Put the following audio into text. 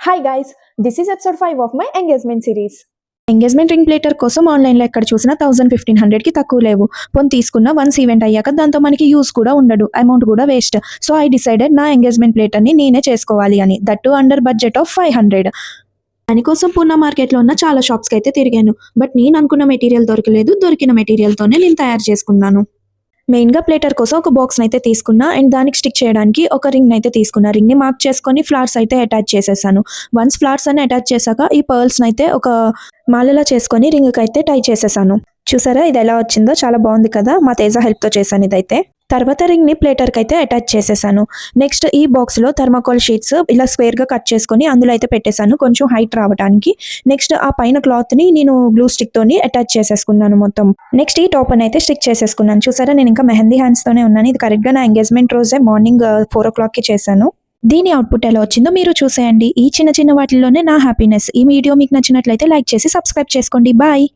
Hi guys, this is episode 5 of my engagement series. Engagement ring platter కోసం ఆన్లైన్లో ఎక్కడ చూసినా 1500కి తక్కువ లేవు. పోనీ తీసుకున్న వన్స్ ఈవెంట్ అయ్యాక దాంతో మనకి యూస్ కూడా ఉండదు, అమౌంట్ కూడా వేస్ట్. సో ఐ డిసైడెడ్ నా ఎంగేజ్మెంట్ ప్లేటర్ని నేనే చేసుకోవాలి అని, దట్టు అండర్ బడ్జెట్ ఆఫ్ 500. దానికోసం పూనా మార్కెట్లో ఉన్న చాలా షాప్స్కి అయితే తిరిగాను. బట్ నేను అనుకున్న మెటీరియల్ దొరకలేదు. దొరికిన మెటీరియల్తోనే నేను తయారు చేసుకున్నాను. మెయిన్గా ప్లేటర్ కోసం ఒక బాక్స్ని అయితే తీసుకున్నా అండ్ దానికి స్టిక్ చేయడానికి ఒక రింగ్ అయితే తీసుకున్నా. రింగ్ని మార్క్ చేసుకొని ఫ్లవర్స్ అయితే అటాచ్ చేసేసాను. వన్స్ ఫ్లవర్స్ అని అటాచ్ చేశాక ఈ పర్ల్స్ని అయితే ఒక మాలలా చేసుకొని రింగ్కి అయితే టై చేసేసాను. చూసారా ఇది ఎలా వచ్చిందో, చాలా బాగుంది కదా. మా తేజ హెల్ప్తో చేశాను ఇదైతే. తర్వాత రింగ్ని ప్లేటర్కి అయితే అటాచ్ చేసేసాను. నెక్స్ట్ ఈ బాక్స్లో థర్మాకోల్ షీట్స్ ఇలా స్క్వేర్గా కట్ చేసుకొని అందులో అయితే పెట్టేశాను కొంచెం హైట్ రావడానికి. నెక్స్ట్ ఆ పైన క్లాత్ని నేను గ్లూ స్టిక్తోని అటాచ్ చేసేసుకున్నాను మొత్తం. నెక్స్ట్ ఈ టాప్ అని అయితే స్టిక్ చేసేసుకున్నాను. చూసారా నేను ఇంకా మెహందీ హ్యాండ్స్తోనే ఉన్నాను. ఇది కరెక్ట్గా నా ఎంగేజ్మెంట్ రోజే మార్నింగ్ 4 o'clockకి చేశాను. దీని అవుట్పుట్ ఎలా వచ్చిందో మీరు చూసేయండి. ఈ చిన్న చిన్న వాటిల్లోనే నా హ్యాపీనెస్. ఈ వీడియో మీకు నచ్చినట్లయితే లైక్ చేసి సబ్స్క్రైబ్ చేసుకోండి. బాయ్.